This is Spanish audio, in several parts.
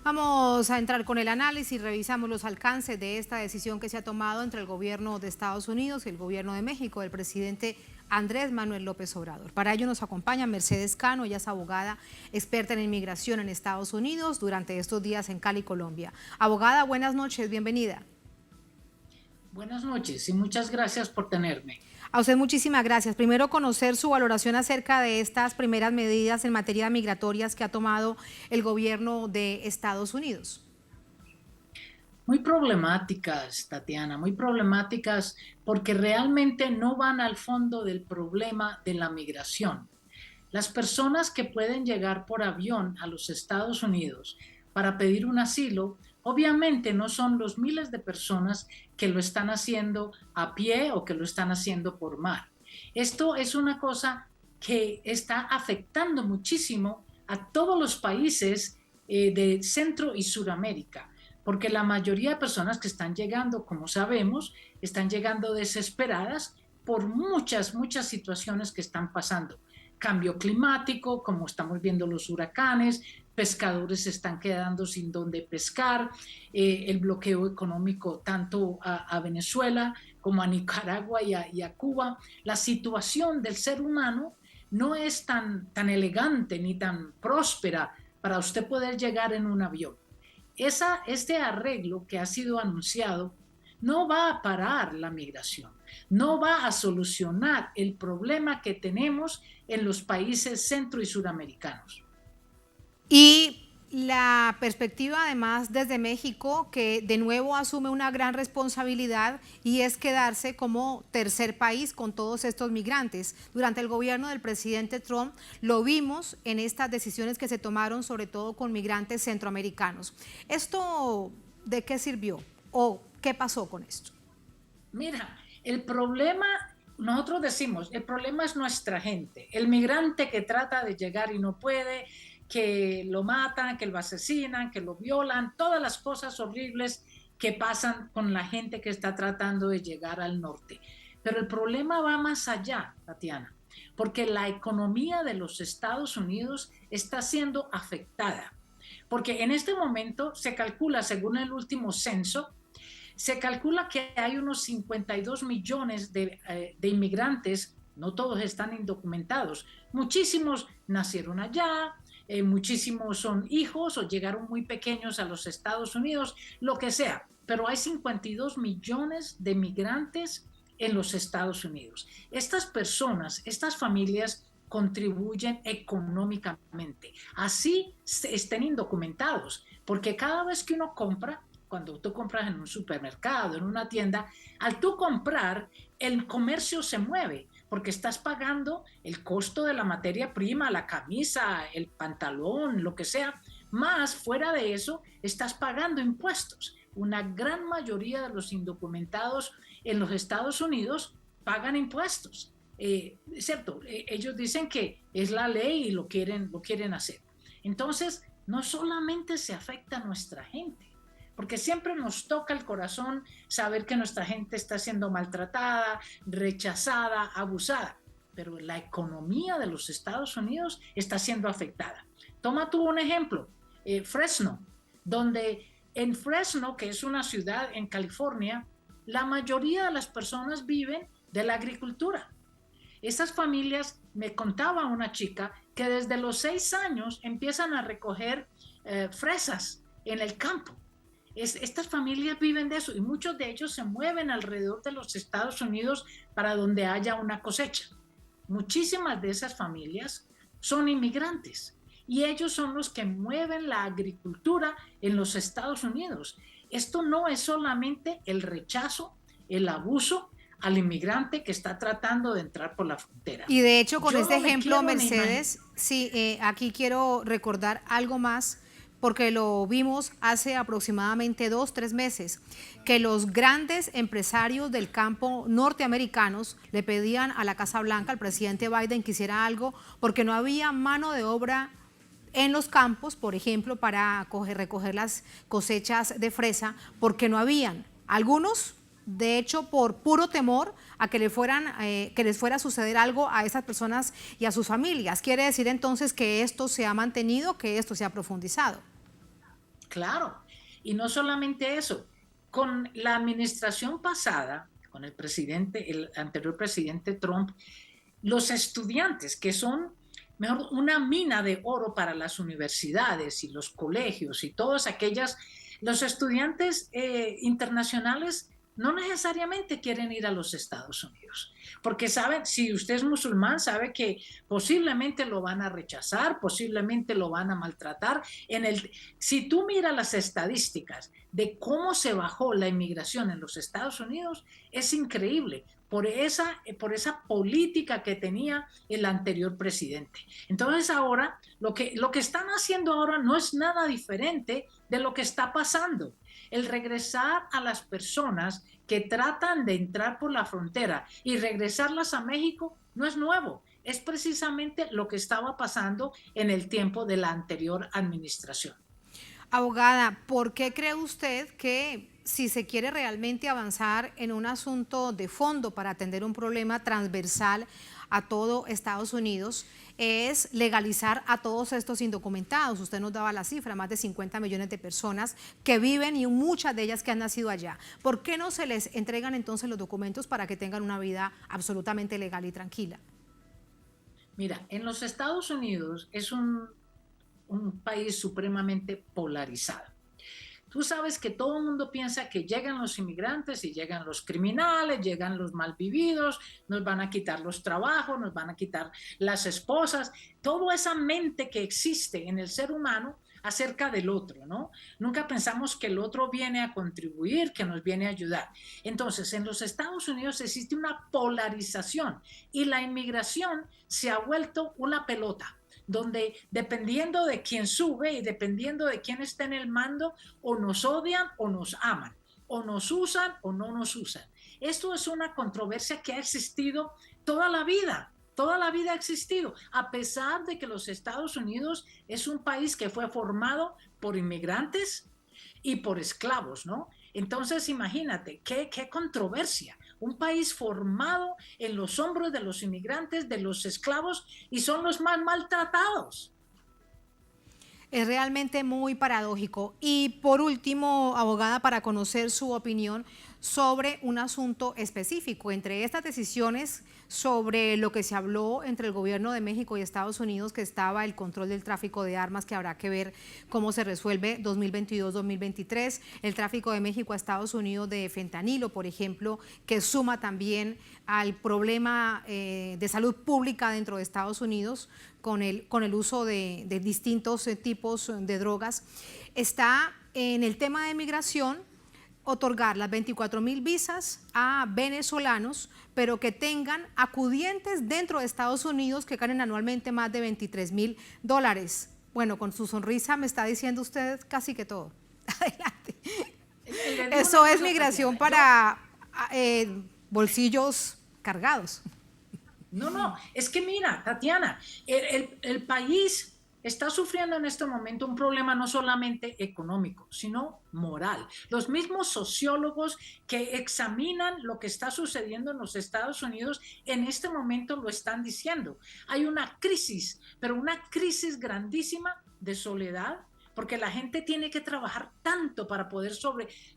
Vamos a entrar con el análisis, revisamos los alcances de esta decisión que se ha tomado entre el gobierno de Estados Unidos y el gobierno de México, del presidente Andrés Manuel López Obrador. Para ello nos acompaña Mercedes Cano, ella es abogada experta en inmigración en Estados Unidos durante estos días en Cali, Colombia. Abogada, buenas noches, bienvenida. Buenas noches y muchas gracias por tenerme. A usted muchísimas gracias. Primero, conocer su valoración acerca de estas primeras medidas en materia migratorias que ha tomado el gobierno de Estados Unidos. Muy problemáticas, Tatiana, muy problemáticas porque realmente no van al fondo del problema de la migración. Las personas que pueden llegar por avión a los Estados Unidos para pedir un asilo, obviamente no son los miles de personas que lo están haciendo a pie o que lo están haciendo por mar. Esto es una cosa que está afectando muchísimo a todos los países de Centro y Suramérica, porque la mayoría de personas que están llegando, como sabemos, están llegando desesperadas por muchas situaciones que están pasando. Cambio climático, como estamos viendo los huracanes, pescadores se están quedando sin dónde pescar, el bloqueo económico tanto a Venezuela como a Nicaragua y a Cuba. La situación del ser humano no es tan elegante ni tan próspera para usted poder llegar en un avión. Este arreglo que ha sido anunciado no va a parar la migración, no va a solucionar el problema que tenemos en los países centro y suramericanos. Y la perspectiva además desde México, que de nuevo asume una gran responsabilidad y es quedarse como tercer país con todos estos migrantes. Durante el gobierno del presidente Trump lo vimos en estas decisiones que se tomaron, sobre todo con migrantes centroamericanos. ¿Esto de qué sirvió o qué pasó con esto? Mira, el problema, nosotros decimos, el problema es nuestra gente, el migrante que trata de llegar y no puede, que lo matan, que lo asesinan, que lo violan, todas las cosas horribles que pasan con la gente que está tratando de llegar al norte. Pero el problema va más allá, Tatiana, porque la economía de los Estados Unidos está siendo afectada. Porque en este momento se calcula, según el último censo, se calcula que hay unos 52 millones de inmigrantes, no todos están indocumentados, muchísimos nacieron allá, muchísimos son hijos o llegaron muy pequeños a los Estados Unidos, lo que sea, pero hay 52 millones de migrantes en los Estados Unidos. Estas personas, estas familias contribuyen económicamente, así estén indocumentados, porque cada vez que uno compra, cuando tú compras en un supermercado, en una tienda, al tú comprar, el comercio se mueve, porque estás pagando el costo de la materia prima, la camisa, el pantalón, lo que sea, más fuera de eso, estás pagando impuestos. Una gran mayoría de los indocumentados en los Estados Unidos pagan impuestos. ¿Cierto? Ellos dicen que es la ley y lo quieren hacer. Entonces, no solamente se afecta a nuestra gente, porque siempre nos toca el corazón saber que nuestra gente está siendo maltratada, rechazada, abusada, pero la economía de los Estados Unidos está siendo afectada. Toma tú un ejemplo, Fresno, donde en Fresno, que es una ciudad en California, la mayoría de las personas viven de la agricultura. Esas familias, me contaba una chica, que desde los 6 años empiezan a recoger fresas en el campo. Estas familias viven de eso y muchos de ellos se mueven alrededor de los Estados Unidos para donde haya una cosecha. Muchísimas de esas familias son inmigrantes y ellos son los que mueven la agricultura en los Estados Unidos. Esto no es solamente el rechazo, el abuso al inmigrante que está tratando de entrar por la frontera. Y de hecho, con Yo este no me ejemplo, quiero ni imaginar. Mercedes, sí, aquí quiero recordar algo más, porque lo vimos hace aproximadamente 2, 3 meses, que los grandes empresarios del campo norteamericanos le pedían a la Casa Blanca, al presidente Biden, que hiciera algo, porque no había mano de obra en los campos, por ejemplo, para recoger las cosechas de fresa, porque no habían. Algunos, de hecho, por puro temor a que les fuera a suceder algo a esas personas y a sus familias. Quiere decir entonces que esto se ha mantenido, que esto se ha profundizado. Claro, y no solamente eso, con la administración pasada, con el anterior presidente Trump, los estudiantes que son mejor una mina de oro para las universidades y los colegios y todas aquellas, los estudiantes internacionales no necesariamente quieren ir a los Estados Unidos, porque saben, si usted es musulmán, sabe que posiblemente lo van a rechazar, posiblemente lo van a maltratar. Si tú miras las estadísticas de cómo se bajó la inmigración en los Estados Unidos, es increíble por esa política que tenía el anterior presidente. Entonces ahora, lo que están haciendo ahora no es nada diferente de lo que está pasando. El regresar a las personas que tratan de entrar por la frontera y regresarlas a México no es nuevo. Es precisamente lo que estaba pasando en el tiempo de la anterior administración. Abogada, ¿por qué cree usted que si se quiere realmente avanzar en un asunto de fondo para atender un problema transversal a todo Estados Unidos, es legalizar a todos estos indocumentados? Usted nos daba la cifra, más de 50 millones de personas que viven y muchas de ellas que han nacido allá. ¿Por qué no se les entregan entonces los documentos para que tengan una vida absolutamente legal y tranquila? Mira, en los Estados Unidos es un país supremamente polarizado. Tú sabes que todo el mundo piensa que llegan los inmigrantes y llegan los criminales, llegan los malvividos, nos van a quitar los trabajos, nos van a quitar las esposas, toda esa mente que existe en el ser humano acerca del otro, ¿no? Nunca pensamos que el otro viene a contribuir, que nos viene a ayudar. Entonces, en los Estados Unidos existe una polarización y la inmigración se ha vuelto una pelota donde dependiendo de quién sube y dependiendo de quién está en el mando, o nos odian o nos aman, o nos usan o no nos usan. Esto es una controversia que ha existido toda la vida ha existido, a pesar de que los Estados Unidos es un país que fue formado por inmigrantes y por esclavos, ¿no? Entonces, imagínate, qué controversia. Un país formado en los hombros de los inmigrantes, de los esclavos, y son los más maltratados. Es realmente muy paradójico. Y por último, abogada, para conocer su opinión sobre un asunto específico, entre estas decisiones sobre lo que se habló entre el gobierno de México y Estados Unidos, que estaba el control del tráfico de armas, que habrá que ver cómo se resuelve 2022-2023, el tráfico de México a Estados Unidos de fentanilo, por ejemplo, que suma también al problema de salud pública dentro de Estados Unidos con el uso de distintos tipos de drogas. Está en el tema de migración otorgar las 24,000 visas a venezolanos, pero que tengan acudientes dentro de Estados Unidos que ganen anualmente más de $23,000. Bueno, con su sonrisa me está diciendo usted casi que todo. Adelante. Eso es migración para bolsillos cargados. No, es que mira, Tatiana, el país está sufriendo en este momento un problema no solamente económico, sino moral. Los mismos sociólogos que examinan lo que está sucediendo en los Estados Unidos en este momento lo están diciendo. Hay una crisis, pero una crisis grandísima de soledad, porque la gente tiene que trabajar tanto para poder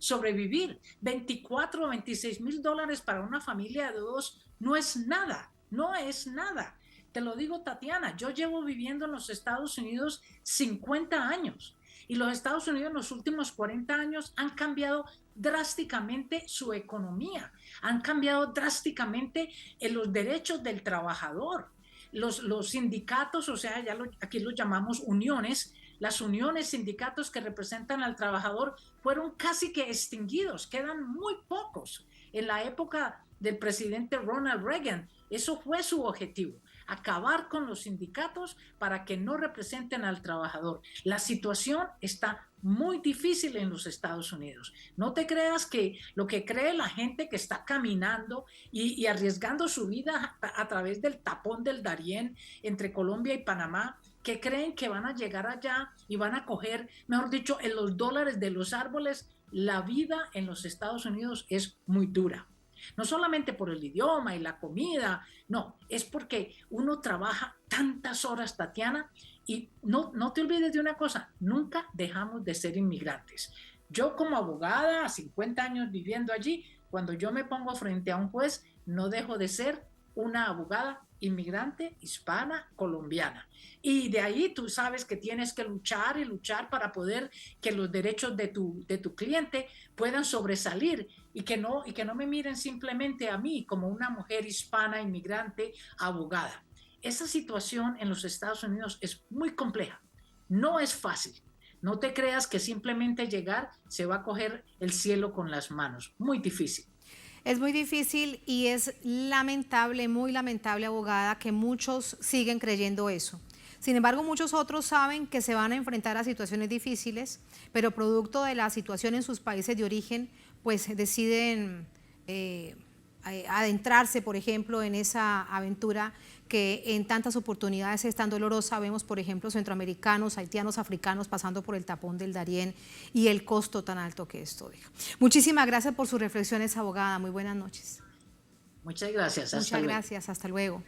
sobrevivir. 24 o 26 mil dólares para una familia de dos no es nada, no es nada. Te lo digo, Tatiana, yo llevo viviendo en los Estados Unidos 50 años y los Estados Unidos en los últimos 40 años han cambiado drásticamente su economía, han cambiado drásticamente en los derechos del trabajador. Los sindicatos, o sea, aquí los llamamos uniones, las uniones, sindicatos que representan al trabajador fueron casi que extinguidos, quedan muy pocos. En la época del presidente Ronald Reagan, eso fue su objetivo, acabar con los sindicatos para que no representen al trabajador. La situación está muy difícil en los Estados Unidos. No te creas que lo que cree la gente que está caminando y arriesgando su vida a través del tapón del Darién entre Colombia y Panamá, que creen que van a llegar allá y van a coger, mejor dicho, en los dólares de los árboles. La vida en los Estados Unidos es muy dura. No solamente por el idioma y la comida, no, es porque uno trabaja tantas horas, Tatiana, Y no te olvides de una cosa, nunca dejamos de ser inmigrantes. Yo como abogada, a 50 años viviendo allí, cuando yo me pongo frente a un juez, no dejo de ser una abogada inmigrante hispana colombiana. Y de ahí tú sabes que tienes que luchar y luchar para poder que los derechos de tu cliente puedan sobresalir y que no me miren simplemente a mí como una mujer hispana inmigrante abogada. Esa situación en los Estados Unidos es muy compleja, no es fácil. No te creas que simplemente llegar se va a coger el cielo con las manos, muy difícil. Es muy difícil y es lamentable, muy lamentable, abogada, que muchos siguen creyendo eso. Sin embargo, muchos otros saben que se van a enfrentar a situaciones difíciles, pero producto de la situación en sus países de origen, pues deciden adentrarse, por ejemplo, en esa aventura que en tantas oportunidades es tan dolorosa. Vemos, por ejemplo, centroamericanos, haitianos, africanos pasando por el tapón del Darién y el costo tan alto que esto deja. Muchísimas gracias por sus reflexiones, abogada. Muy buenas noches. Muchas gracias. Muchas gracias. Hasta luego.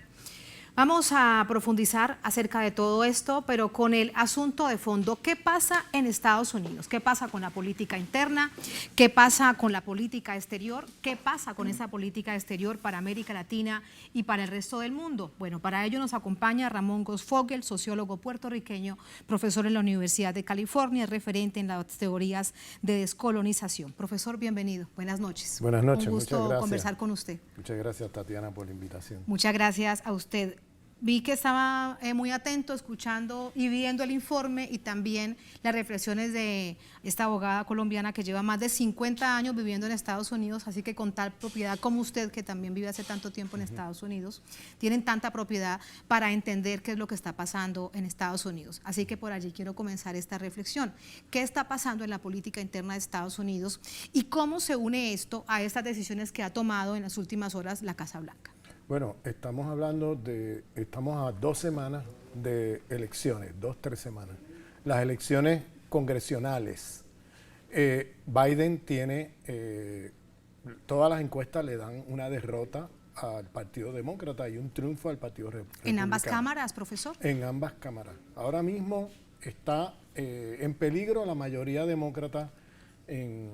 Vamos a profundizar acerca de todo esto, pero con el asunto de fondo. ¿Qué pasa en Estados Unidos? ¿Qué pasa con la política interna? ¿Qué pasa con la política exterior? ¿Qué pasa con esa política exterior para América Latina y para el resto del mundo? Bueno, para ello nos acompaña Ramón Gosfogel, sociólogo puertorriqueño, profesor en la Universidad de California, referente en las teorías de descolonización. Profesor, bienvenido. Buenas noches. Buenas noches, Un gusto muchas gracias. Conversar con usted. Muchas gracias, Tatiana, por la invitación. Muchas gracias a usted. Vi que estaba muy atento, escuchando y viendo el informe y también las reflexiones de esta abogada colombiana que lleva más de 50 años viviendo en Estados Unidos, así que con tal propiedad como usted, que también vive hace tanto tiempo en Estados Unidos, tienen tanta propiedad para entender qué es lo que está pasando en Estados Unidos. Así que por allí quiero comenzar esta reflexión. ¿Qué está pasando en la política interna de Estados Unidos y cómo se une esto a estas decisiones que ha tomado en las últimas horas la Casa Blanca? Bueno, estamos a 2 semanas de elecciones, 3 semanas. Las elecciones congresionales. Biden tiene, todas las encuestas le dan una derrota al Partido Demócrata y un triunfo al Partido Republicano. ¿En ambas cámaras, profesor? En ambas cámaras. Ahora mismo está en peligro la mayoría demócrata en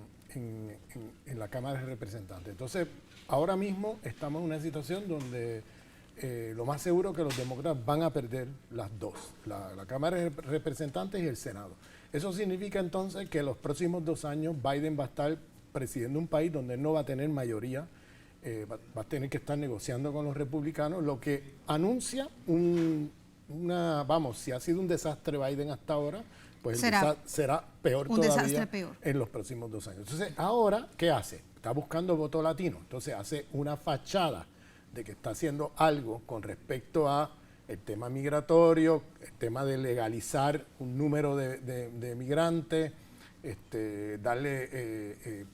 la Cámara de Representantes. Entonces, ahora mismo estamos en una situación donde lo más seguro es que los demócratas van a perder las dos, la Cámara de Representantes y el Senado. Eso significa entonces que los próximos 2 años Biden va a estar presidiendo un país donde no va a tener mayoría, va a tener que estar negociando con los republicanos, lo que anuncia si ha sido un desastre Biden hasta ahora, pues será peor todavía en los próximos 2 años. Entonces, ahora, ¿qué hace? Está buscando voto latino. Entonces, hace una fachada de que está haciendo algo con respecto a el tema migratorio, el tema de legalizar un número de migrantes, darle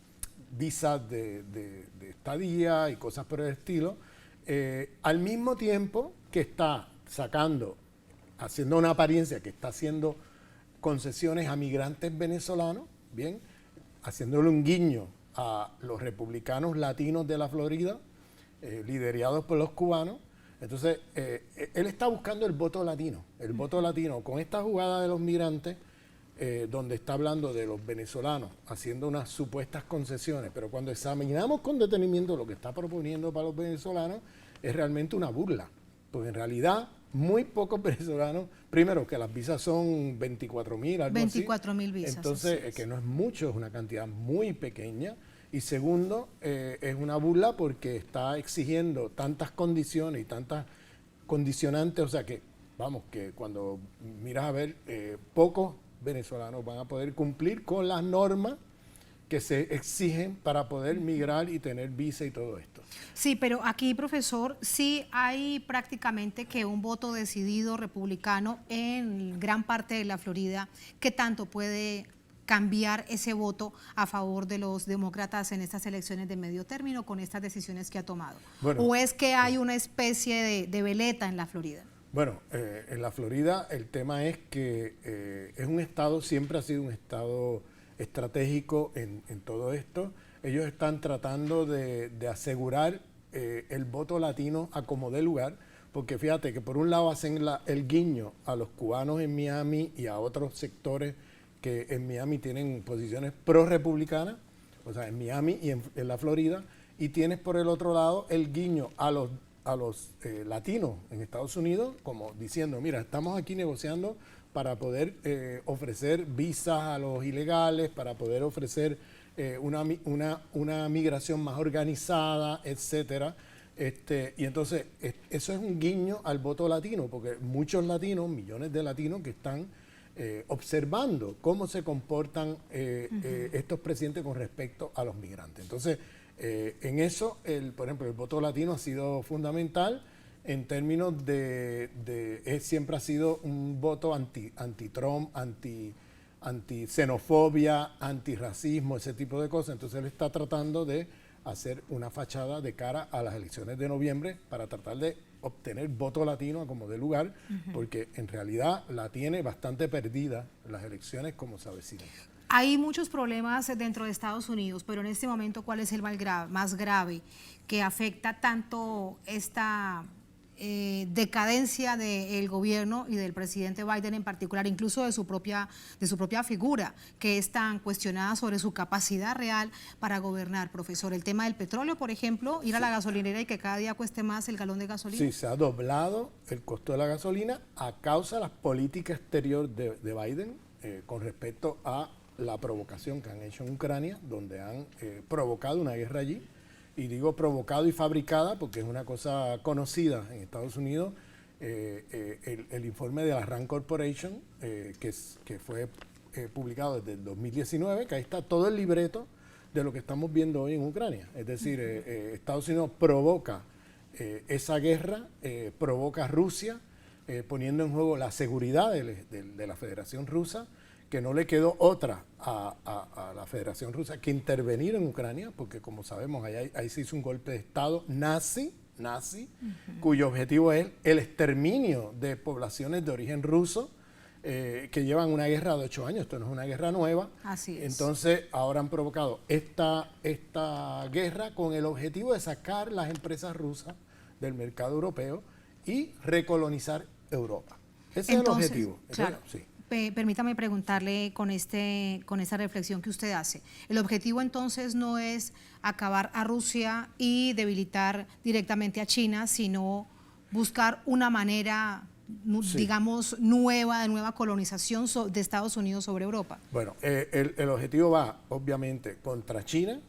visas de estadía y cosas por el estilo, al mismo tiempo que está haciendo una apariencia que está haciendo concesiones a migrantes venezolanos, bien, haciéndole un guiño a los republicanos latinos de la Florida, liderados por los cubanos. Entonces, él está buscando el voto latino con esta jugada de los migrantes, donde está hablando de los venezolanos, haciendo unas supuestas concesiones, pero cuando examinamos con detenimiento lo que está proponiendo para los venezolanos, es realmente una burla, porque en realidad muy pocos venezolanos, primero que las visas son 24,000, algo 24,000 visas. Entonces, que no es mucho, es una cantidad muy pequeña. Y segundo, es una burla porque está exigiendo tantas condiciones y tantas condicionantes, o sea que, que cuando miras a ver, pocos venezolanos van a poder cumplir con las normas que se exigen para poder migrar y tener visa y todo esto. Sí, pero aquí, profesor, sí hay prácticamente que un voto decidido republicano en gran parte de la Florida. ¿Qué tanto puede cambiar ese voto a favor de los demócratas en estas elecciones de medio término con estas decisiones que ha tomado? Bueno, ¿o es que hay una especie de veleta en la Florida? Bueno, en la Florida el tema es que es un estado, siempre ha sido un estado estratégico en todo esto. Ellos están tratando de asegurar el voto latino a como dé lugar, porque fíjate que por un lado hacen el guiño a los cubanos en Miami y a otros sectores que en Miami tienen posiciones pro-republicanas, o sea, en Miami y en la Florida, y tienes por el otro lado el guiño a los latinos en Estados Unidos, como diciendo, mira, estamos aquí negociando para poder ofrecer visas a los ilegales, para poder ofrecer una migración más organizada, etcétera. Y entonces eso es un guiño al voto latino, porque muchos latinos, millones de latinos que están observando cómo se comportan estos presidentes con respecto a los migrantes. Entonces, en eso, por ejemplo, el voto latino ha sido fundamental en términos siempre ha sido un voto anti-Trump, anti-xenofobia, antirracismo, ese tipo de cosas. Entonces él está tratando de hacer una fachada de cara a las elecciones de noviembre para tratar de obtener voto latino a como dé lugar, porque en realidad la tiene bastante perdida las elecciones como se avecinan. Hay muchos problemas dentro de Estados Unidos, pero en este momento, ¿cuál es el más grave que afecta tanto esta decadencia del gobierno y del presidente Biden en particular, incluso de su propia figura, que es tan cuestionada sobre su capacidad real para gobernar, profesor? El tema del petróleo, por ejemplo, ir a la gasolinera y que cada día cueste más el galón de gasolina. Sí, se ha doblado el costo de la gasolina a causa de la política exterior de Biden con respecto a la provocación que han hecho en Ucrania, donde han provocado una guerra allí. Y digo provocado y fabricada porque es una cosa conocida en Estados Unidos. El informe de la RAND Corporation, que fue publicado desde el 2019, que ahí está todo el libreto de lo que estamos viendo hoy en Ucrania. Es decir, Estados Unidos provoca esa guerra, provoca a Rusia, poniendo en juego la seguridad de la Federación Rusa, que no le quedó otra a la Federación Rusa que intervenir en Ucrania, porque como sabemos, ahí se hizo un golpe de Estado nazi, cuyo objetivo es el exterminio de poblaciones de origen ruso que llevan una guerra de 8 años. Esto no es una guerra nueva. Así es. Entonces, ahora han provocado esta guerra con el objetivo de sacar las empresas rusas del mercado europeo y recolonizar Europa. Ese es el objetivo. Claro. Sí. Permítame preguntarle con esta reflexión que usted hace. El objetivo entonces no es acabar a Rusia y debilitar directamente a China, sino buscar una manera, digamos, de nueva colonización de Estados Unidos sobre Europa. Bueno, el objetivo va obviamente contra China,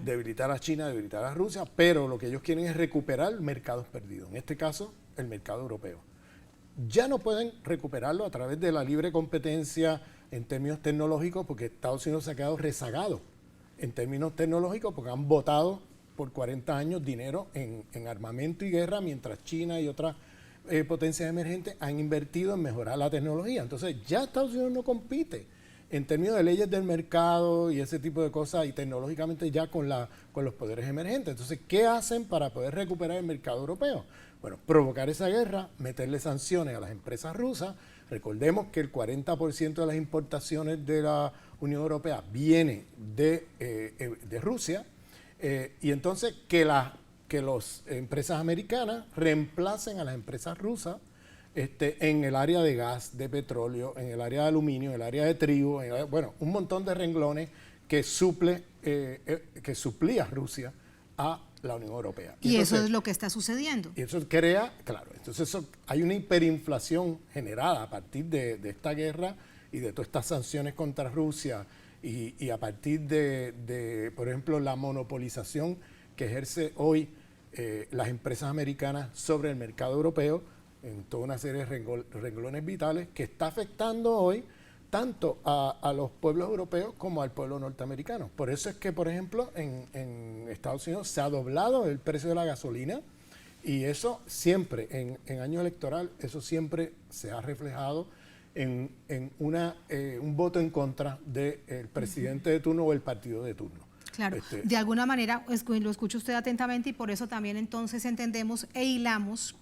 debilitar a China, debilitar a Rusia, pero lo que ellos quieren es recuperar mercados perdidos, en este caso el mercado europeo. Ya no pueden recuperarlo a través de la libre competencia en términos tecnológicos, porque Estados Unidos se ha quedado rezagado en términos tecnológicos, porque han botado por 40 años dinero en armamento y guerra, mientras China y otras potencias emergentes han invertido en mejorar la tecnología. Entonces ya Estados Unidos no compite en términos de leyes del mercado y ese tipo de cosas, y tecnológicamente ya con los poderes emergentes. Entonces, ¿qué hacen para poder recuperar el mercado europeo? Bueno, provocar esa guerra, meterle sanciones a las empresas rusas. Recordemos que el 40% de las importaciones de la Unión Europea viene de Rusia, y entonces que las empresas americanas reemplacen a las empresas rusas en el área de gas, de petróleo, en el área de aluminio, en el área de trigo, bueno, un montón de renglones que suplía Rusia a la Unión Europea. Y entonces, eso es lo que está sucediendo. Y eso crea, claro, entonces hay una hiperinflación generada a partir de esta guerra y de todas estas sanciones contra Rusia y a partir de, por ejemplo, la monopolización que ejerce hoy las empresas americanas sobre el mercado europeo en toda una serie de renglones vitales que está afectando hoy tanto a los pueblos europeos como al pueblo norteamericano. Por eso es que, por ejemplo, en Estados Unidos se ha doblado el precio de la gasolina, y eso siempre, en año electoral, eso siempre se ha reflejado en un voto en contra del presidente de turno o el partido de turno. Claro, de alguna manera lo escucha usted atentamente, y por eso también entonces entendemos e hilamos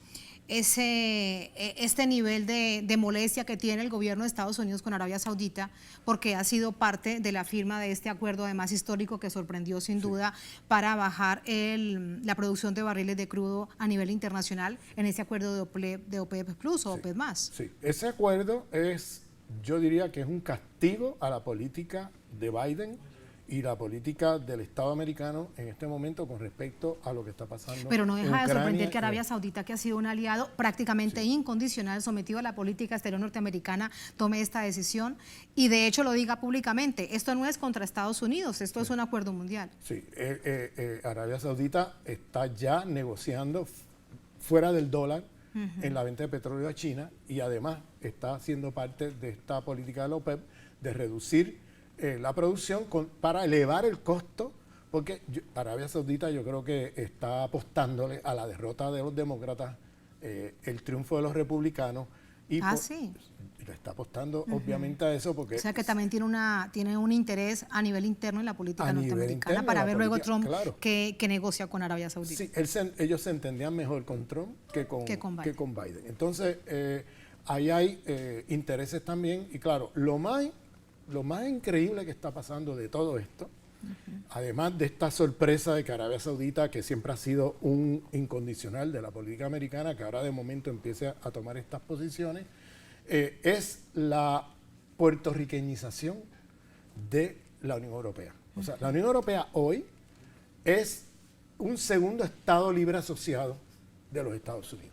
este nivel de molestia que tiene el gobierno de Estados Unidos con Arabia Saudita, porque ha sido parte de la firma de este acuerdo, además histórico, que sorprendió sin duda para bajar la producción de barriles de crudo a nivel internacional en ese acuerdo de OPEP Plus o OPEP más. Sí, ese acuerdo yo diría que es un castigo a la política de Biden y la política del Estado americano en este momento con respecto a lo que está pasando. Pero no deja de sorprender que Ucrania. Arabia Saudita, que ha sido un aliado prácticamente incondicional, sometido a la política exterior norteamericana, tome esta decisión y de hecho lo diga públicamente. Esto no es contra Estados Unidos, esto es un acuerdo mundial. Sí, Arabia Saudita está ya negociando fuera del dólar en la venta de petróleo a China y además está siendo parte de esta política de la OPEP de reducir la producción para elevar el costo, porque Arabia Saudita yo creo que está apostándole a la derrota de los demócratas, el triunfo de los republicanos. Y sí. Le está apostando obviamente a eso porque... O sea que también tiene un interés a nivel interno en la política norteamericana para ver luego Trump claro. que negocia con Arabia Saudita. Sí, ellos se entendían mejor con Trump que con Biden. Entonces, ahí hay intereses también y claro, lo más increíble que está pasando de todo esto, además de esta sorpresa de que Arabia Saudita, que siempre ha sido un incondicional de la política americana, que ahora de momento empiece a tomar estas posiciones, es la puertorriqueñización de la Unión Europea. O sea, la Unión Europea hoy es un segundo Estado libre asociado de los Estados Unidos.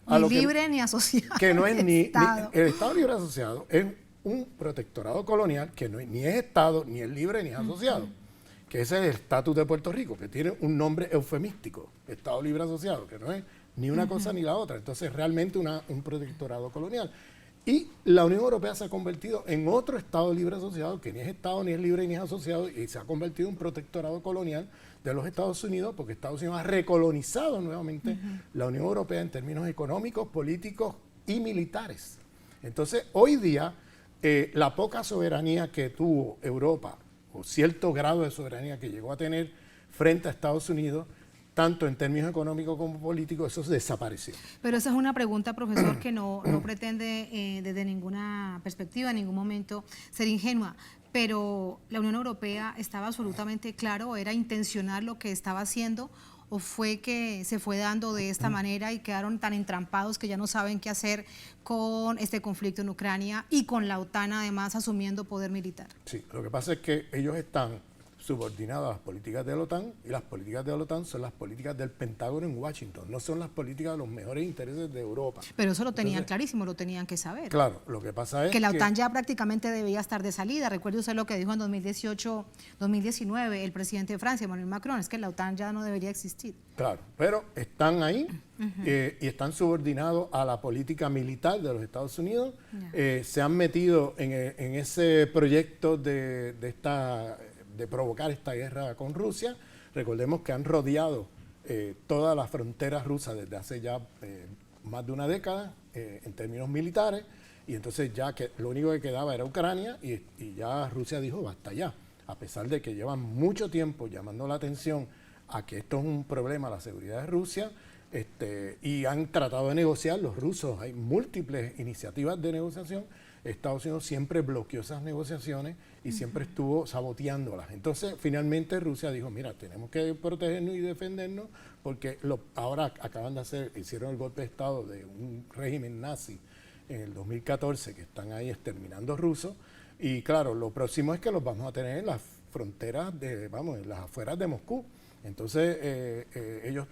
Ni libre ni asociado. Que no es el Estado libre asociado es un protectorado colonial que ni es Estado, ni es libre, ni es asociado. Que ese es el estatus de Puerto Rico, que tiene un nombre eufemístico, Estado libre asociado, que no es ni una cosa ni la otra. Entonces, realmente un protectorado colonial. Y la Unión Europea se ha convertido en otro Estado libre asociado, que ni es Estado, ni es libre, ni es asociado, y se ha convertido en un protectorado colonial de los Estados Unidos, porque Estados Unidos ha recolonizado nuevamente la Unión Europea en términos económicos, políticos y militares. Entonces, hoy día, la poca soberanía que tuvo Europa, o cierto grado de soberanía que llegó a tener frente a Estados Unidos, tanto en términos económicos como políticos, eso desapareció. Pero esa es una pregunta, profesor, que no pretende desde ninguna perspectiva, en ningún momento, ser ingenua. Pero la Unión Europea estaba absolutamente claro, era intencional lo que estaba haciendo, o fue que se fue dando de esta manera y quedaron tan entrampados que ya no saben qué hacer con este conflicto en Ucrania y con la OTAN además asumiendo poder militar. Sí, lo que pasa es que ellos están subordinados a las políticas de la OTAN y las políticas de la OTAN son las políticas del Pentágono en Washington, no son las políticas de los mejores intereses de Europa. Pero eso lo tenían clarísimo, lo tenían que saber. Claro, lo que pasa es que la OTAN ya prácticamente debía estar de salida. Recuerde usted lo que dijo en 2019 el presidente de Francia, Emmanuel Macron, es que la OTAN ya no debería existir. Claro, pero están ahí y están subordinados a la política militar de los Estados Unidos. Se han metido en ese proyecto de provocar esta guerra con Rusia. Recordemos que han rodeado toda la frontera rusa desde hace ya más de una década en términos militares, y entonces ya que lo único que quedaba era Ucrania y ya Rusia dijo basta ya, a pesar de que llevan mucho tiempo llamando la atención a que esto es un problema la seguridad de Rusia, y han tratado de negociar los rusos, hay múltiples iniciativas de negociación. Estados Unidos siempre bloqueó esas negociaciones y siempre estuvo saboteándolas. Entonces, finalmente Rusia dijo, mira, tenemos que protegernos y defendernos porque ahora hicieron el golpe de Estado de un régimen nazi en el 2014, que están ahí exterminando rusos. Y claro, lo próximo es que los vamos a tener en las fronteras, en las afueras de Moscú. Entonces, ellos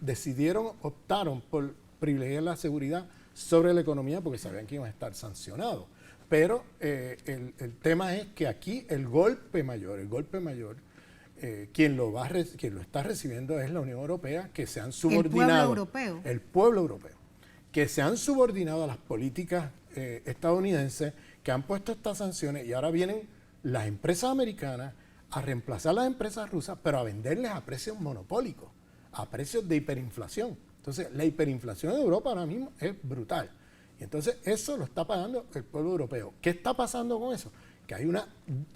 optaron por privilegiar la seguridad sobre la economía porque sabían que iban a estar sancionados. Pero el tema es que aquí el golpe mayor, quien lo está recibiendo es la Unión Europea, que se han subordinado. El pueblo europeo. Que se han subordinado a las políticas estadounidenses, que han puesto estas sanciones, y ahora vienen las empresas americanas a reemplazar las empresas rusas, pero a venderles a precios monopólicos, a precios de hiperinflación. Entonces, la hiperinflación en Europa ahora mismo es brutal. Entonces, eso lo está pagando el pueblo europeo. ¿Qué está pasando con eso? Que hay una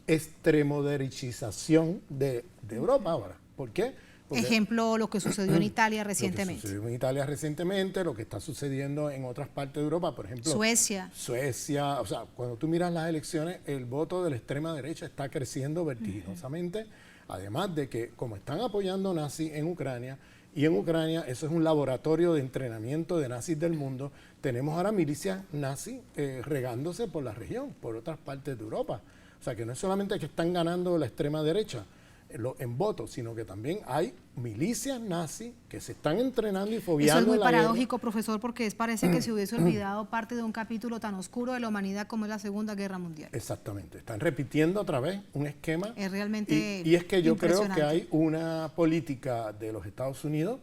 extremoderichización de Europa ahora. ¿Por qué? Ejemplo, lo que sucedió en Italia Lo que recientemente. sucedió en Italia recientemente, lo que está sucediendo en otras partes de Europa, por ejemplo. Suecia. Suecia, o sea, cuando tú miras las elecciones, el voto de la extrema derecha está creciendo vertiginosamente, además de que como están apoyando nazis en Ucrania, y en Ucrania eso es un laboratorio de entrenamiento de nazis del mundo, tenemos ahora milicias nazis regándose por la región, por otras partes de Europa. O sea, que no es solamente que están ganando la extrema derecha en votos, sino que también hay milicias nazis que se están entrenando y fogueando. Eso es muy en la guerra. paradójico, profesor, porque parece que se hubiese olvidado parte de un capítulo tan oscuro de la humanidad como es la Segunda Guerra Mundial. Exactamente, están repitiendo otra vez un esquema. Es realmente y es que yo creo que impresionante. hay una política de los Estados Unidos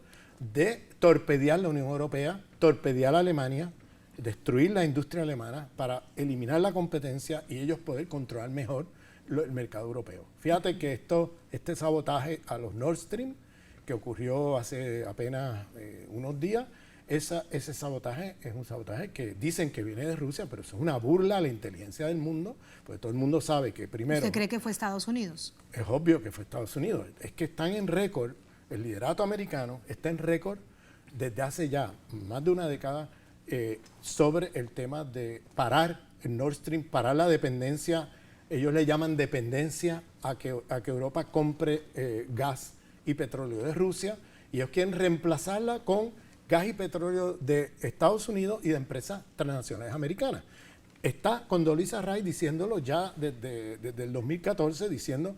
de torpedear la Unión Europea, torpedear a Alemania, destruir la industria alemana para eliminar la competencia y ellos poder controlar mejor el mercado europeo. Fíjate que este sabotaje a los Nord Stream, que ocurrió hace apenas unos días, ese sabotaje es un sabotaje que dicen que viene de Rusia, pero eso es una burla a la inteligencia del mundo, porque todo el mundo sabe que primero... ¿Usted cree que fue Estados Unidos? Es obvio que fue Estados Unidos. Es que están en récord, el liderato americano está en récord desde hace ya más de una década sobre el tema de parar el Nord Stream, parar la dependencia. Ellos le llaman dependencia a que Europa compre gas y petróleo de Rusia, y ellos quieren reemplazarla con gas y petróleo de Estados Unidos y de empresas transnacionales americanas. Está Condoleezza Rice diciéndolo ya desde el 2014, diciendo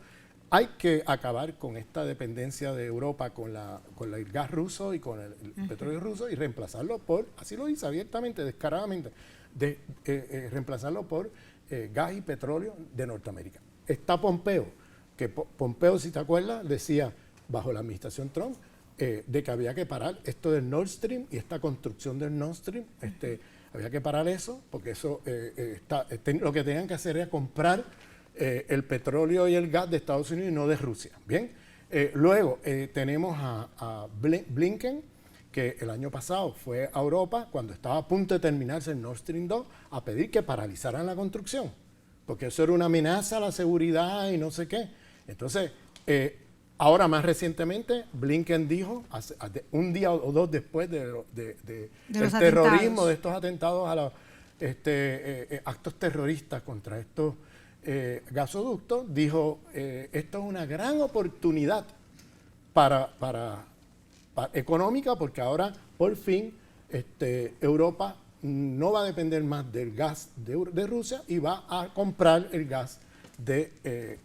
hay que acabar con esta dependencia de Europa con el gas ruso y con el petróleo ruso y reemplazarlo por, así lo dice abiertamente, descaradamente, reemplazarlo por gas y petróleo de Norteamérica. Está Pompeo, que Pompeo, si te acuerdas, decía bajo la administración Trump de que había que parar esto del Nord Stream y esta construcción del Nord Stream, había que parar eso, porque eso lo que tenían que hacer era comprar el petróleo y el gas de Estados Unidos y no de Rusia. Bien, luego tenemos a Blinken, que el año pasado fue a Europa cuando estaba a punto de terminarse el Nord Stream 2 a pedir que paralizaran la construcción, porque eso era una amenaza a la seguridad y no sé qué. Entonces, ahora más recientemente, Blinken dijo, un día o dos después del terrorismo, de estos atentados a los actos terroristas contra estos gasoductos, dijo, esto es una gran oportunidad económica, porque ahora por fin Europa no va a depender más del gas de Rusia y va a comprar el gas de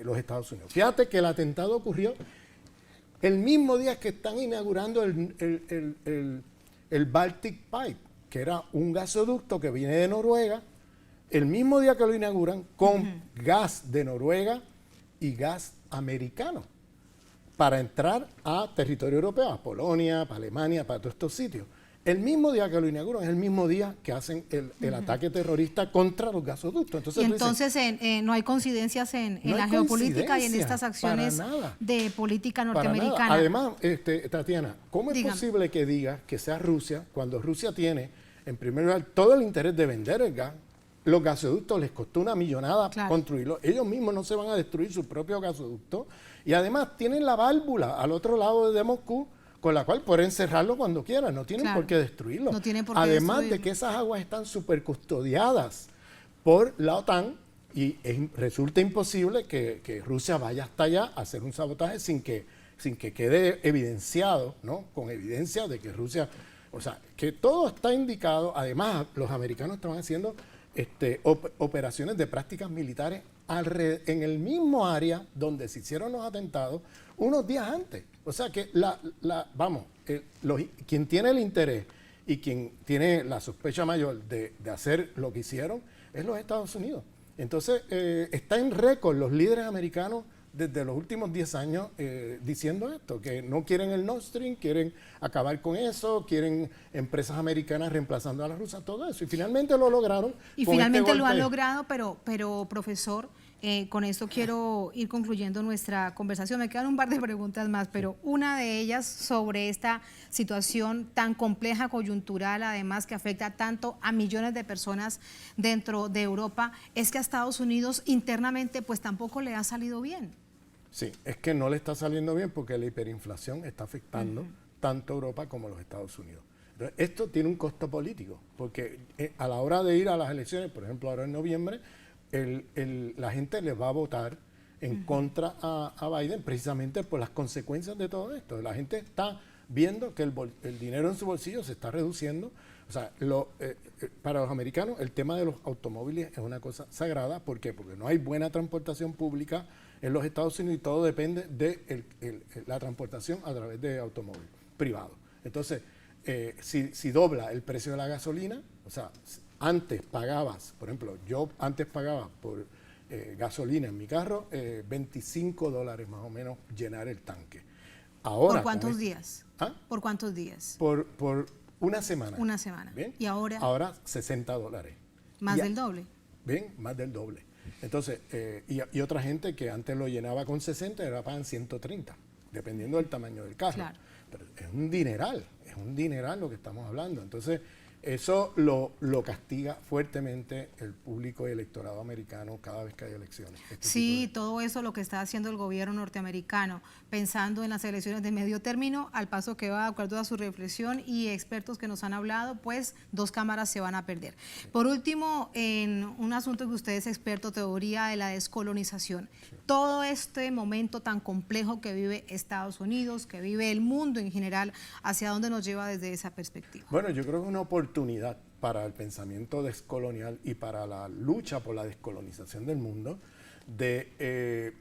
los Estados Unidos. Fíjate que el atentado ocurrió el mismo día que están inaugurando el Baltic Pipe, que era un gasoducto que viene de Noruega, el mismo día que lo inauguran con gas de Noruega y gas americano para entrar a territorio europeo, a Polonia, para Alemania, para todos estos sitios. El mismo día que lo inauguran es el mismo día que hacen el ataque terrorista contra los gasoductos. Entonces, y entonces no hay coincidencias en no la hay geopolítica y en estas acciones de política norteamericana. Además, Tatiana, ¿cómo es Dígame. posible que digas que sea Rusia cuando Rusia tiene, en primer lugar, todo el interés de vender el gas? Los gasoductos les costó una millonada construirlos. Ellos mismos no se van a destruir su propio gasoducto. Y además tienen la válvula al otro lado de Moscú, con la cual pueden cerrarlo cuando quieran. No tienen por qué destruirlo. No tienen por qué además destruirlo. de que esas aguas están súper custodiadas por la OTAN y resulta imposible que Rusia vaya hasta allá a hacer un sabotaje sin que quede evidenciado, ¿no? Con evidencia de que Rusia... O sea, que todo está indicado. Además, los americanos estaban haciendo operaciones de prácticas militares en el mismo área donde se hicieron los atentados unos días antes. O sea que quien tiene el interés y quien tiene la sospecha mayor de hacer lo que hicieron es los Estados Unidos. Entonces está en récord los líderes americanos desde los últimos 10 años diciendo esto, que no quieren el Nord Stream, quieren acabar con eso, quieren empresas americanas reemplazando a las rusas, todo eso. Y finalmente lo lograron. Y finalmente lo han logrado, pero profesor, con esto quiero ir concluyendo nuestra conversación. Me quedan un par de preguntas más, pero una de ellas sobre esta situación tan compleja, coyuntural, además que afecta tanto a millones de personas dentro de Europa, es que a Estados Unidos internamente pues tampoco le ha salido bien. Sí, es que no le está saliendo bien porque la hiperinflación está afectando tanto a Europa como a los Estados Unidos. Entonces, esto tiene un costo político, porque a la hora de ir a las elecciones, por ejemplo ahora en noviembre, la gente le va a votar en contra a Biden precisamente por las consecuencias de todo esto. La gente está viendo que el dinero en su bolsillo se está reduciendo. O sea, para los americanos el tema de los automóviles es una cosa sagrada. ¿Por qué? Porque no hay buena transportación pública en los Estados Unidos y todo depende de la transportación a través de automóviles privados. Entonces, si dobla el precio de la gasolina, o sea, antes pagabas, por ejemplo, yo antes pagaba por gasolina en mi carro, $25 más o menos llenar el tanque. Ahora, ¿por cuántos días? ¿Ah? ¿Por cuántos días? Por una semana. Una semana. ¿Bien? ¿Y ahora? Ahora $60. Más del doble. Bien, más del doble. Entonces, y otra gente que antes lo llenaba con 60 y ahora pagan 130, dependiendo del tamaño del carro. Claro. Pero es un dineral lo que estamos hablando. Entonces, eso lo castiga fuertemente el público y electorado americano cada vez que hay elecciones. Sí, todo eso lo que está haciendo el gobierno norteamericano, pensando en las elecciones de medio término, al paso que va, de acuerdo a su reflexión y expertos que nos han hablado, pues 2 cámaras se van a perder. Sí. Por último, en un asunto que usted es experto, teoría de la descolonización, sí. Todo este momento tan complejo que vive Estados Unidos, que vive el mundo en general, ¿hacia dónde nos lleva desde esa perspectiva? Bueno, yo creo que es una oportunidad para el pensamiento descolonial y para la lucha por la descolonización del mundo de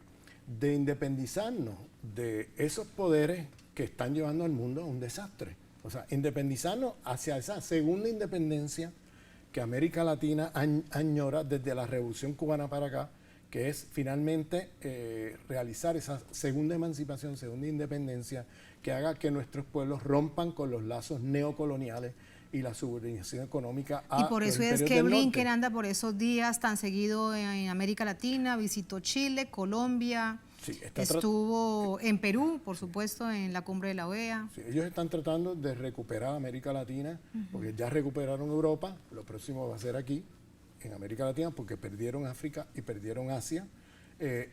independizarnos de esos poderes que están llevando al mundo a un desastre. O sea, independizarnos hacia esa segunda independencia que América Latina añora desde la Revolución Cubana para acá, que es finalmente realizar esa segunda emancipación, segunda independencia, que haga que nuestros pueblos rompan con los lazos neocoloniales y la subordinación económica a y por eso los es imperios que del Blinken norte. anda por esos días tan seguido en América Latina, visitó Chile, Colombia, Sí, estuvo en Perú, por supuesto, en la cumbre de la OEA. Sí, ellos están tratando de recuperar América Latina, porque ya recuperaron Europa, lo próximo va a ser aquí, en América Latina, porque perdieron África y perdieron Asia.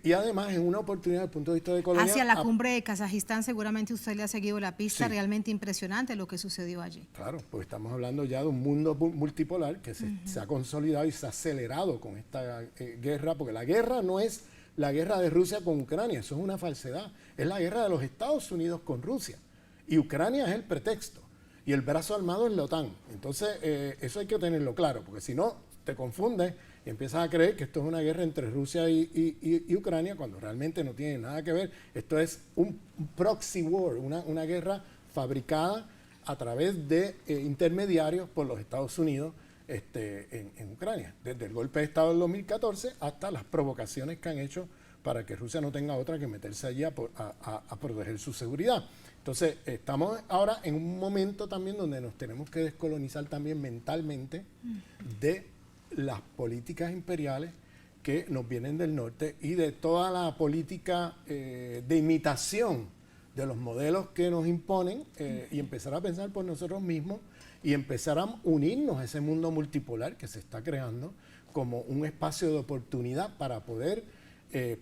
Y además es una oportunidad desde el punto de vista de colonial. Hacia la cumbre de Kazajistán, seguramente usted le ha seguido la pista, Sí. Realmente impresionante lo que sucedió allí. Claro, porque estamos hablando ya de un mundo multipolar que se ha consolidado y se ha acelerado con esta guerra, porque la guerra no es la guerra de Rusia con Ucrania, eso es una falsedad, es la guerra de los Estados Unidos con Rusia, y Ucrania es el pretexto, y el brazo armado es la OTAN. Entonces, eso hay que tenerlo claro, porque si no, te confundes y empiezas a creer que esto es una guerra entre Rusia y Ucrania, cuando realmente no tiene nada que ver. Esto es un proxy war, una guerra fabricada a través de intermediarios por los Estados Unidos en Ucrania, desde el golpe de Estado del 2014 hasta las provocaciones que han hecho para que Rusia no tenga otra que meterse allí a proteger su seguridad. Entonces, estamos ahora en un momento también donde nos tenemos que descolonizar también mentalmente de las políticas imperiales que nos vienen del norte y de toda la política de imitación de los modelos que nos imponen y empezar a pensar por nosotros mismos y empezar a unirnos a ese mundo multipolar que se está creando como un espacio de oportunidad para poder,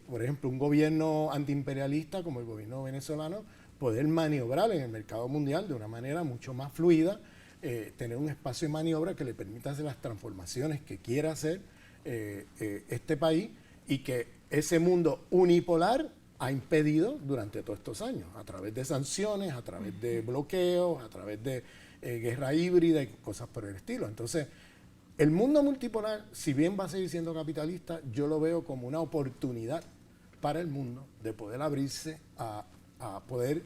por ejemplo, un gobierno antiimperialista como el gobierno venezolano, poder maniobrar en el mercado mundial de una manera mucho más fluida, tener un espacio de maniobra que le permita hacer las transformaciones que quiera hacer este país y que ese mundo unipolar ha impedido durante todos estos años, a través de sanciones, a través de bloqueos, a través de guerra híbrida y cosas por el estilo. Entonces, el mundo multipolar, si bien va a seguir siendo capitalista, yo lo veo como una oportunidad para el mundo de poder abrirse a poder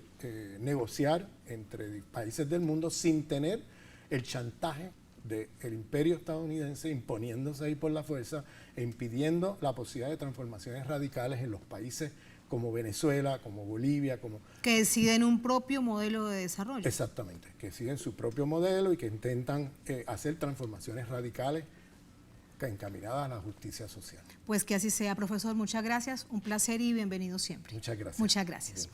negociar entre países del mundo sin tener el chantaje del imperio estadounidense imponiéndose ahí por la fuerza e impidiendo la posibilidad de transformaciones radicales en los países como Venezuela, como Bolivia, como... Que deciden un propio modelo de desarrollo. Exactamente, que siguen su propio modelo y que intentan hacer transformaciones radicales encaminadas a la justicia social. Pues que así sea, profesor. Muchas gracias, un placer y bienvenido siempre. Muchas gracias. Muchas gracias.